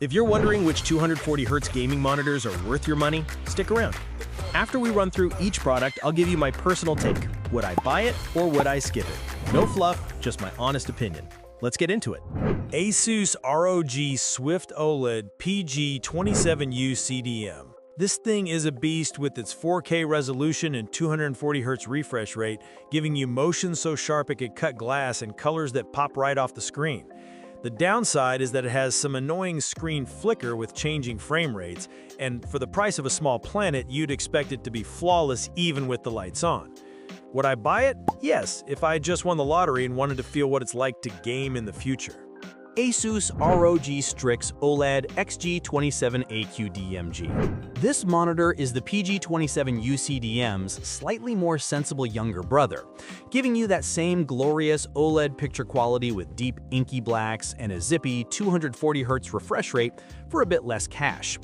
If you're wondering which 240Hz gaming monitors are worth your money, stick around. After we run through each product, I'll give you my personal take. Would I buy it or would I skip it? No fluff, just my honest opinion. Let's get into it. Asus ROG Swift OLED PG27U CDM. This thing is a beast with its 4K resolution and 240Hz refresh rate, giving you motion so sharp it could cut glass and colors that pop right off the screen. The downside is that it has some annoying screen flicker with changing frame rates, and for the price of a small planet, you'd expect it to be flawless even with the lights on. Would I buy it? Yes, if I just won the lottery and wanted to feel what it's like to game in the future. Asus ROG Strix OLED XG27AQ-DMG. This monitor is the PG27U CDM's slightly more sensible younger brother, giving you that same glorious OLED picture quality with deep inky blacks and a zippy 240Hz refresh rate for a bit less cash.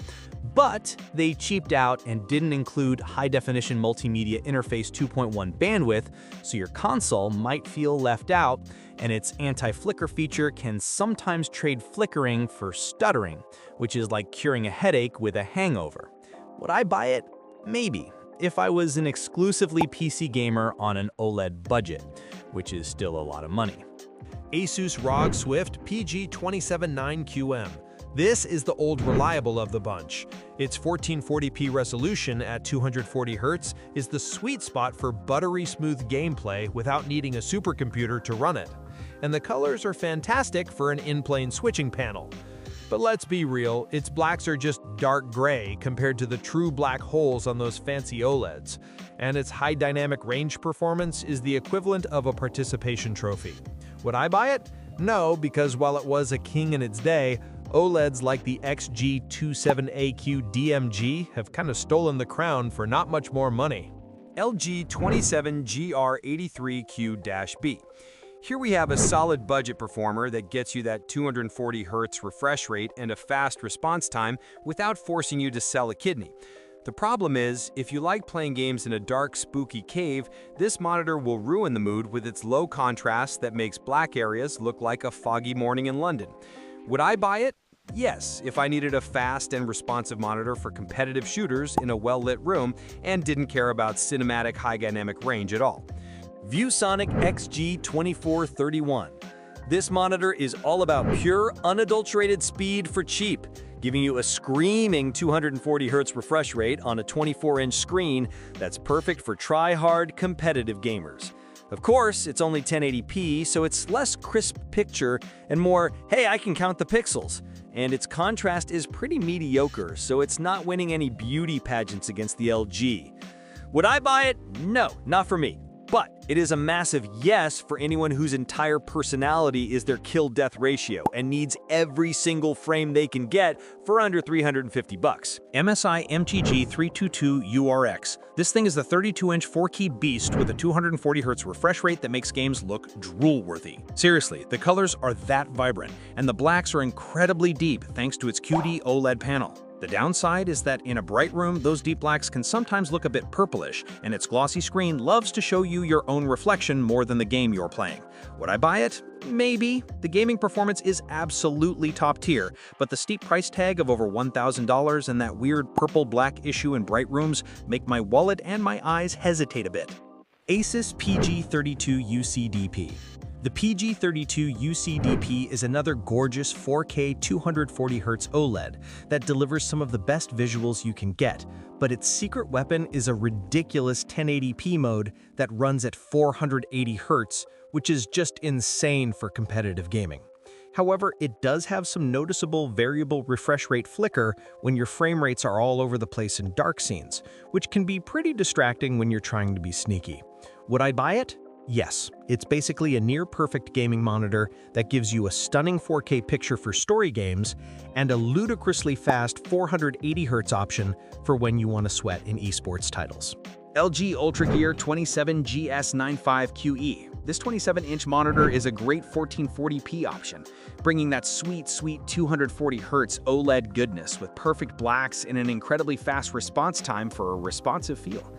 But they cheaped out and didn't include high-definition multimedia interface 2.1 bandwidth, so your console might feel left out, and its anti-flicker feature can sometimes trade flickering for stuttering, which is like curing a headache with a hangover. Would I buy it? Maybe, if I was an exclusively PC gamer on an OLED budget, which is still a lot of money. Asus ROG Swift PG279QM. This is the old reliable of the bunch. Its 1440p resolution at 240Hz is the sweet spot for buttery smooth gameplay without needing a supercomputer to run it. And the colors are fantastic for an in-plane switching panel. But let's be real, its blacks are just dark gray compared to the true black holes on those fancy OLEDs. And its high dynamic range performance is the equivalent of a participation trophy. Would I buy it? No, because while it was a king in its day, OLEDs like the XG27AQ-DMG have kind of stolen the crown for not much more money. LG 27GR83Q-B. Here we have a solid budget performer that gets you that 240Hz refresh rate and a fast response time without forcing you to sell a kidney. The problem is, if you like playing games in a dark, spooky cave, this monitor will ruin the mood with its low contrast that makes black areas look like a foggy morning in London. Would I buy it? Yes, if I needed a fast and responsive monitor for competitive shooters in a well-lit room and didn't care about cinematic high dynamic range at all. ViewSonic XG2431. This monitor is all about pure, unadulterated speed for cheap, giving you a screaming 240Hz refresh rate on a 24-inch screen that's perfect for try-hard competitive gamers. Of course, it's only 1080p, so it's less crisp picture and more, hey, I can count the pixels. And its contrast is pretty mediocre, so it's not winning any beauty pageants against the LG. Would I buy it? No, not for me. But it is a massive yes for anyone whose entire personality is their kill-death ratio and needs every single frame they can get for under $350. MSI MTG322URX. This thing is the 32-inch 4-key beast with a 240Hz refresh rate that makes games look drool-worthy. Seriously, the colors are that vibrant, and the blacks are incredibly deep thanks to its QD OLED panel. The downside is that in a bright room, those deep blacks can sometimes look a bit purplish, and its glossy screen loves to show you your own reflection more than the game you're playing. Would I buy it? Maybe. The gaming performance is absolutely top tier, but the steep price tag of over $1,000 and that weird purple-black issue in bright rooms make my wallet and my eyes hesitate a bit. Asus PG32UCDP. The PG32UCDP is another gorgeous 4K 240Hz OLED that delivers some of the best visuals you can get, but its secret weapon is a ridiculous 1080p mode that runs at 480Hz, which is just insane for competitive gaming. However, it does have some noticeable variable refresh rate flicker when your frame rates are all over the place in dark scenes, which can be pretty distracting when you're trying to be sneaky. Would I buy it? Yes, it's basically a near-perfect gaming monitor that gives you a stunning 4K picture for story games and a ludicrously fast 480Hz option for when you want to sweat in esports titles. LG UltraGear 27GS95QE. This 27-inch monitor is a great 1440p option, bringing that sweet 240Hz OLED goodness with perfect blacks and an incredibly fast response time for a responsive feel.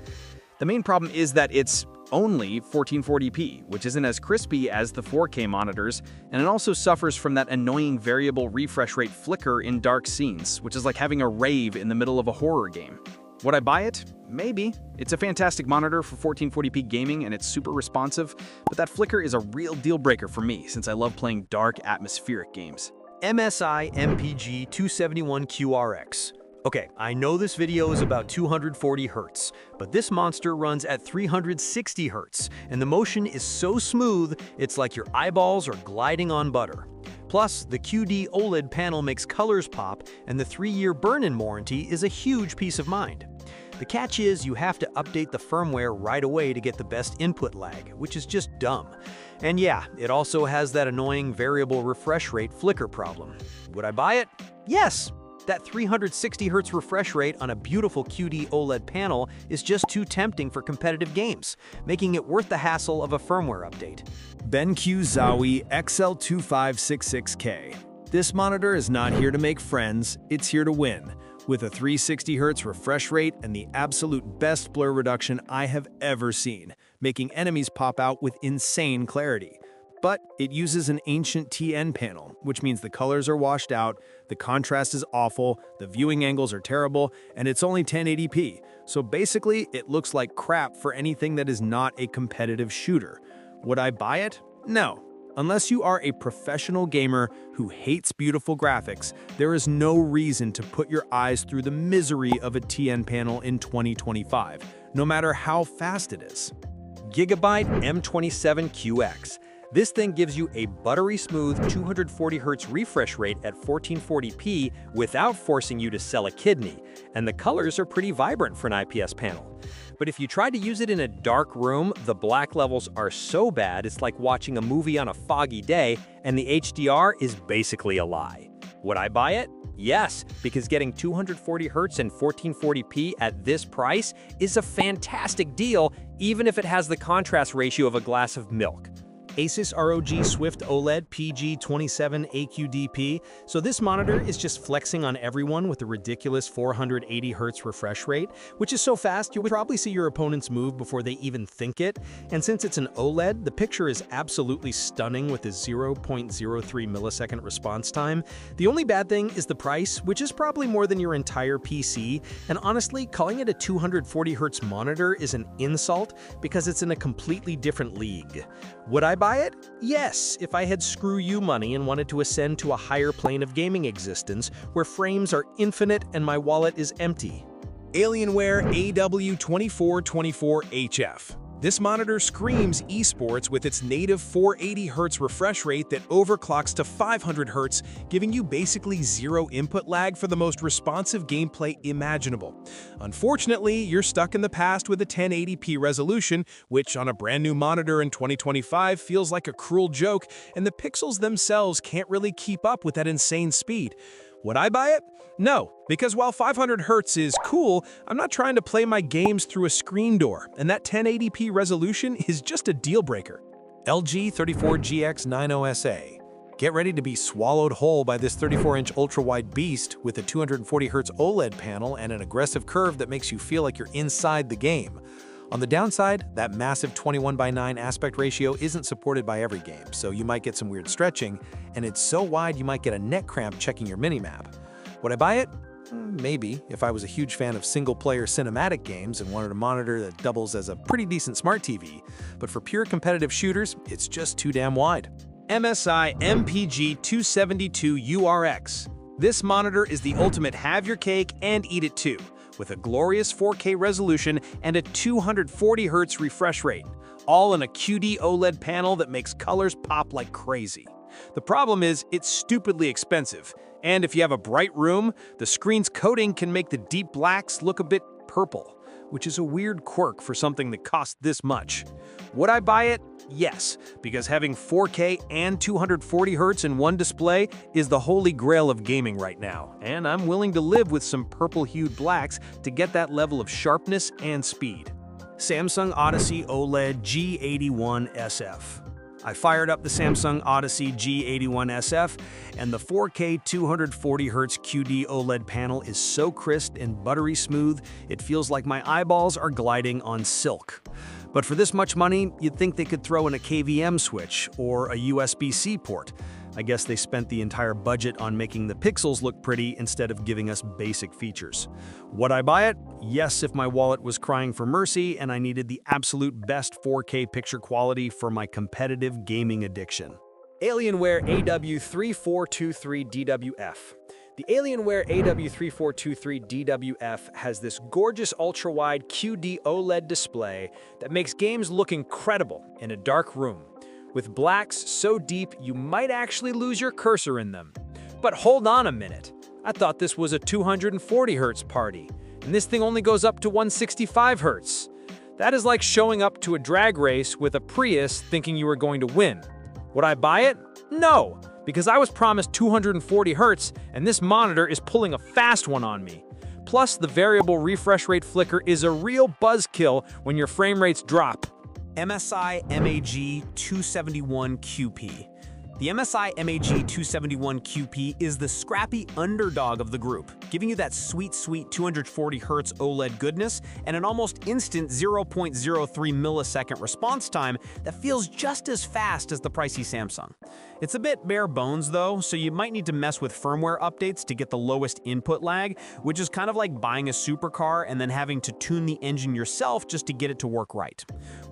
The main problem is that it's only 1440p, which isn't as crispy as the 4K monitors, and it also suffers from that annoying variable refresh rate flicker in dark scenes, which is like having a rave in the middle of a horror game. Would I buy it? Maybe. It's a fantastic monitor for 1440p gaming and it's super responsive, but that flicker is a real deal breaker for me since I love playing dark, atmospheric games. MSI MPG 271QRX. Okay, I know this video is about 240 Hz, but this monster runs at 360 Hz, and the motion is so smooth, it's like your eyeballs are gliding on butter. Plus, the QD OLED panel makes colors pop, and the 3-year burn-in warranty is a huge peace of mind. The catch is you have to update the firmware right away to get the best input lag, which is just dumb. And yeah, it also has that annoying variable refresh rate flicker problem. Would I buy it? Yes! That 360 Hz refresh rate on a beautiful QD OLED panel is just too tempting for competitive games, making it worth the hassle of a firmware update. BenQ Zowie XL2566K. This monitor is not here to make friends, it's here to win. With a 360 Hz refresh rate and the absolute best blur reduction I have ever seen, making enemies pop out with insane clarity. But it uses an ancient TN panel, which means the colors are washed out, the contrast is awful, the viewing angles are terrible, and it's only 1080p. So basically, it looks like crap for anything that is not a competitive shooter. Would I buy it? No. Unless you are a professional gamer who hates beautiful graphics, there is no reason to put your eyes through the misery of a TN panel in 2025, no matter how fast it is. Gigabyte M27QX. This thing gives you a buttery smooth 240 Hz refresh rate at 1440p without forcing you to sell a kidney, and the colors are pretty vibrant for an IPS panel. But if you try to use it in a dark room, the black levels are so bad it's like watching a movie on a foggy day, and the HDR is basically a lie. Would I buy it? Yes, because getting 240 Hz and 1440p at this price is a fantastic deal, even if it has the contrast ratio of a glass of milk. Asus ROG Swift OLED PG27AQDP. So this monitor is just flexing on everyone with a ridiculous 480 Hz refresh rate, which is so fast you'll probably see your opponents move before they even think it. And since it's an OLED, the picture is absolutely stunning with a 0.03 millisecond response time. The only bad thing is the price, which is probably more than your entire PC. And honestly, calling it a 240 Hz monitor is an insult because it's in a completely different league. Would I buy it? Yes, if I had screw you money and wanted to ascend to a higher plane of gaming existence where frames are infinite and my wallet is empty. Alienware AW2424HF. This monitor screams esports with its native 480 Hz refresh rate that overclocks to 500 Hz, giving you basically zero input lag for the most responsive gameplay imaginable. Unfortunately, you're stuck in the past with a 1080p resolution, which on a brand new monitor in 2025 feels like a cruel joke, and the pixels themselves can't really keep up with that insane speed. Would I buy it? No, because while 500 Hz is cool, I'm not trying to play my games through a screen door, and that 1080p resolution is just a deal breaker. LG 34GX90SA. Get ready to be swallowed whole by this 34-inch ultra-wide beast with a 240 Hz OLED panel and an aggressive curve that makes you feel like you're inside the game. On the downside, that massive 21:9 aspect ratio isn't supported by every game, so you might get some weird stretching, and it's so wide you might get a neck cramp checking your minimap. Would I buy it? Maybe, if I was a huge fan of single-player cinematic games and wanted a monitor that doubles as a pretty decent smart TV, but for pure competitive shooters, it's just too damn wide. MSI MPG 272URX. This monitor is the ultimate have your cake and eat it too, with a glorious 4K resolution and a 240 Hz refresh rate, all in a QD OLED panel that makes colors pop like crazy. The problem is it's stupidly expensive, and if you have a bright room, the screen's coating can make the deep blacks look a bit purple, which is a weird quirk for something that costs this much. Would I buy it? Yes, because having 4K and 240 Hz in one display is the holy grail of gaming right now, and I'm willing to live with some purple-hued blacks to get that level of sharpness and speed. Samsung Odyssey OLED G81SF. I fired up the Samsung Odyssey G81SF, and the 4K 240 Hz QD OLED panel is so crisp and buttery smooth, it feels like my eyeballs are gliding on silk. But for this much money, you'd think they could throw in a KVM switch or a USB-C port. I guess they spent the entire budget on making the pixels look pretty instead of giving us basic features. Would I buy it? Yes, if my wallet was crying for mercy and I needed the absolute best 4K picture quality for my competitive gaming addiction. Alienware AW3423DWF. The Alienware AW3423DWF has this gorgeous ultra-wide QD OLED display that makes games look incredible in a dark room, with blacks so deep you might actually lose your cursor in them. But hold on a minute, I thought this was a 240 Hz party, and this thing only goes up to 165 Hz. That is like showing up to a drag race with a Prius thinking you were going to win. Would I buy it? No, because I was promised 240 Hz, and this monitor is pulling a fast one on me. Plus, the variable refresh rate flicker is a real buzzkill when your frame rates drop. MSI MAG 271QP. The MSI MAG 271QP is the scrappy underdog of the group, giving you that sweet 240 Hz OLED goodness and an almost instant 0.03 millisecond response time that feels just as fast as the pricey Samsung. It's a bit bare bones though, so you might need to mess with firmware updates to get the lowest input lag, which is kind of like buying a supercar and then having to tune the engine yourself just to get it to work right.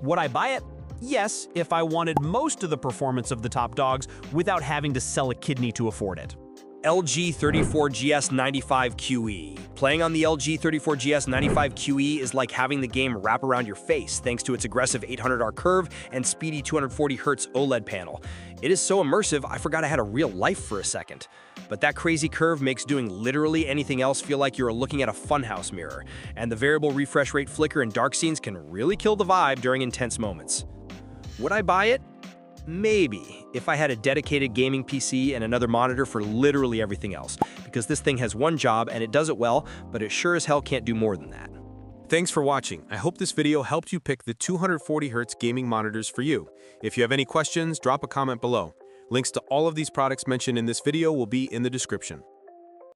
Would I buy it? Yes, if I wanted most of the performance of the top dogs without having to sell a kidney to afford it. LG 34GS95QE. Playing on the LG 34GS95QE is like having the game wrap around your face thanks to its aggressive 800R curve and speedy 240Hz OLED panel. It is so immersive, I forgot I had a real life for a second. But that crazy curve makes doing literally anything else feel like you're looking at a funhouse mirror, and the variable refresh rate flicker in dark scenes can really kill the vibe during intense moments. Would I buy it? Maybe, if I had a dedicated gaming PC and another monitor for literally everything else, because this thing has one job and it does it well, but it sure as hell can't do more than that. Thanks for watching. I hope this video helped you pick the 240 Hz gaming monitors for you. If you have any questions, drop a comment below. Links to all of these products mentioned in this video will be in the description.